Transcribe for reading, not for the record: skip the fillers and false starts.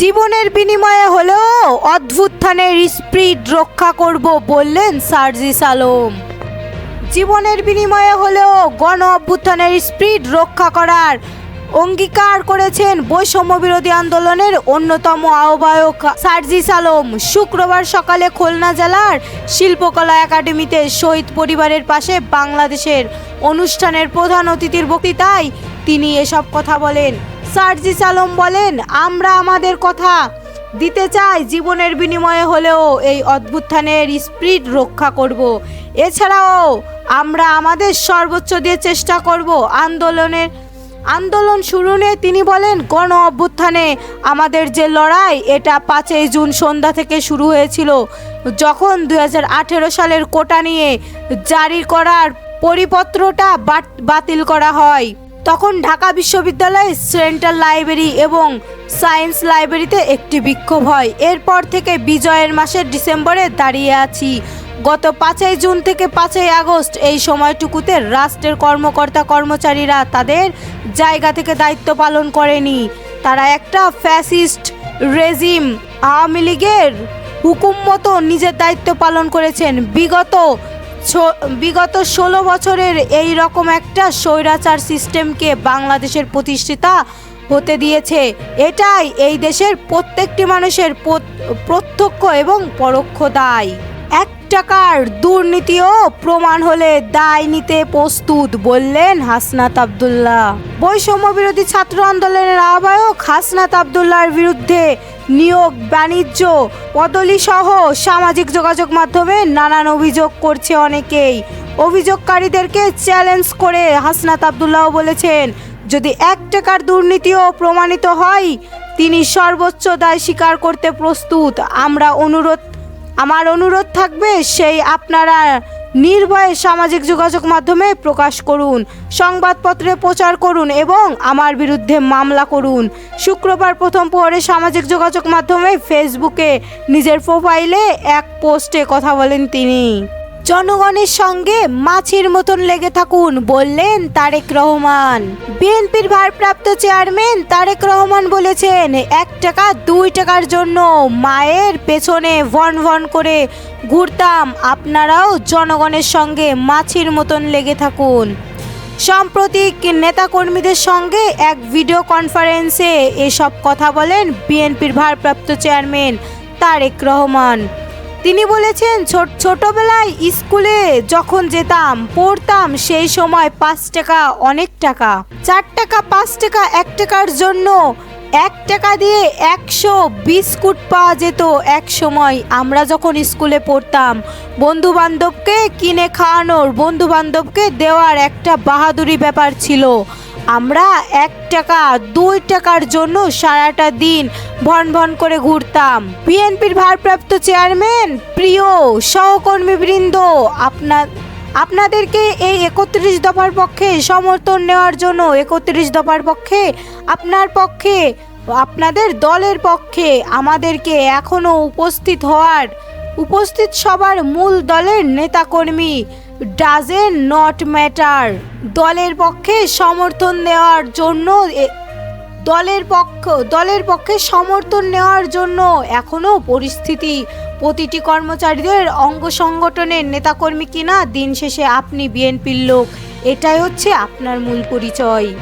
জীবনের বিনিময়ে হলেও অভ্যুত্থানের স্পিরিট রক্ষা করব বললেন সার্জিস আলম। জীবনের বিনিময়ে হলেও গণ অভ্যুত্থানের স্পিরিট রক্ষা করার অঙ্গীকার করেছেন বৈষম্য বিরোধী আন্দোলনের অন্যতম আহ্বায়ক সার্জিস আলম। শুক্রবার সকালে খুলনা জেলার শিল্পকলা একাডেমিতে শহীদ পরিবারের পাশে বাংলাদেশের অনুষ্ঠানের প্রধান অতিথির বক্তৃতায় তিনি এসব কথা বলেন। সার্জিস আলম বলেন, আমরা আমাদের কথা দিতে চাই, জীবনের বিনিময়ে হলেও এই অভ্যুত্থানের স্পিরিট রক্ষা করব। এছাড়াও আমরা আমাদের সর্বোচ্চ দিয়ে চেষ্টা করব। আন্দোলন শুরু নিয়ে তিনি বলেন, গণ অভ্যুত্থানে আমাদের যে লড়াই, এটা 5ই জুন সন্ধ্যা থেকে শুরু হয়েছিল, যখন 2018 সালের কোটা নিয়ে জারি করার পরিপত্রটা বাতিল করা হয়। তখন ঢাকা বিশ্ববিদ্যালয়ের সেন্ট্রাল লাইব্রেরি এবং সায়েন্স লাইব্রেরিতে একটি বিক্ষোভ হয়। এরপর থেকে বিজয়ের মাসের ডিসেম্বরে দাঁড়িয়ে আছি। গত 5ই জুন থেকে 5ই আগস্ট এই সময়টুকুতে রাষ্ট্রের কর্মকর্তা কর্মচারীরা তাদের জায়গা থেকে দায়িত্ব পালন করেনি। তারা একটা ফ্যাসিস্ট রেজিম আওয়ামী লীগের হুকুম মতো নিজের দায়িত্ব পালন করেছেন। বিগত 16 বছরের এই রকম একটা স্বৈরাচার সিস্টেমকে বাংলাদেশের প্রতিষ্ঠাতা হতে দিয়েছে। এটাই এই দেশের প্রত্যেকটি মানুষের প্রত্যক্ষ এবং পরোক্ষ দায়। 1 টাকার দুর্নীতিও প্রমাণ হলে দায় নিতে প্রস্তুত বললেন হাসনাত আব্দুল্লাহ। বৈষম্য বিরোধী ছাত্র আন্দোলনের আহ্বায়ক হাসনাত আব্দুল্লাহর বিরুদ্ধে নিয়োগ, বাণিজ্য, বদলি সহ সামাজিক যোগাযোগ মাধ্যমে নানান অভিযোগ করছে অনেকেই। অভিযোগকারীদেরকে চ্যালেঞ্জ করে হাসনাত আব্দুল্লাহ বলেছেন, যদি 1 টাকার দুর্নীতিও প্রমাণিত হয়, তিনি সর্বোচ্চ দায় স্বীকার করতে প্রস্তুত। আমার অনুরোধ থাকবে, সেই আপনারা নির্ভয়ে সামাজিক যোগাযোগ মাধ্যমে প্রকাশ করুন, সংবাদপত্রে প্রচার করুন এবং আমার বিরুদ্ধে মামলা করুন। শুক্রবার প্রথম প্রহরে সামাজিক যোগাযোগ মাধ্যমে ফেসবুকে নিজের প্রোফাইলে এক পোস্টে কথা বলেন তিনি। জনগণের সঙ্গে মাছির মতন লেগে থাকুন বললেন তারেক রহমান। বিএনপির ভারপ্রাপ্ত চেয়ারম্যান তারেক রহমান বলেছেন, 1 টাকা 2 টাকার জন্য মায়ের পেছনে ভন ভন করে ঘুরতাম, আপনারাও জনগণের সঙ্গে মাছির মতন লেগে থাকুন। সাম্প্রতিক নেতাকর্মীদের সঙ্গে এক ভিডিও কনফারেন্সে এসব কথা বলেন বিএনপির ভারপ্রাপ্ত চেয়ারম্যান তারেক রহমান। তিনি বলেছেন, ছোটবেলায় স্কুলে যখন পড়তাম, সেই সময় 5 টাকা অনেক টাকা, 4 টাকা 5 টাকা 1 টাকার জন্য 1 টাকা দিয়ে 100 বিস্কুট পাওয়া যেত। এক সময় আমরা যখন স্কুলে পড়তাম, বন্ধু বান্ধবকে কিনে খাওয়ানোর, বন্ধু বান্ধবকে দেওয়ার একটা বাহাদুরি ব্যাপার ছিল। আমরা 1 টাকা 2 টাকার জন্য সারাটা দিন ভন ভন করে ঘুরতাম। বিএনপির ভারপ্রাপ্ত চেয়ারম্যান, প্রিয় সহকর্মীবৃন্দ, আপনাদেরকে এই 31 দফার পক্ষে সমর্থন নেওয়ার জন্য, 31 দফার পক্ষে আপনাদের দলের পক্ষে আমাদেরকে এখনও উপস্থিত সবার মূল দলের নেতাকর্মী ডাজেন নট ম্যাটার, দলের পক্ষে সমর্থন নেওয়ার জন্য, দলের পক্ষে সমর্থন নেওয়ার জন্য এখনও প্রতিটি কর্মচারীদের অঙ্গ সংগঠনের নেতাকর্মী কিনা, দিন শেষে আপনি বিএনপির লোক, এটাই হচ্ছে আপনার মূল পরিচয়।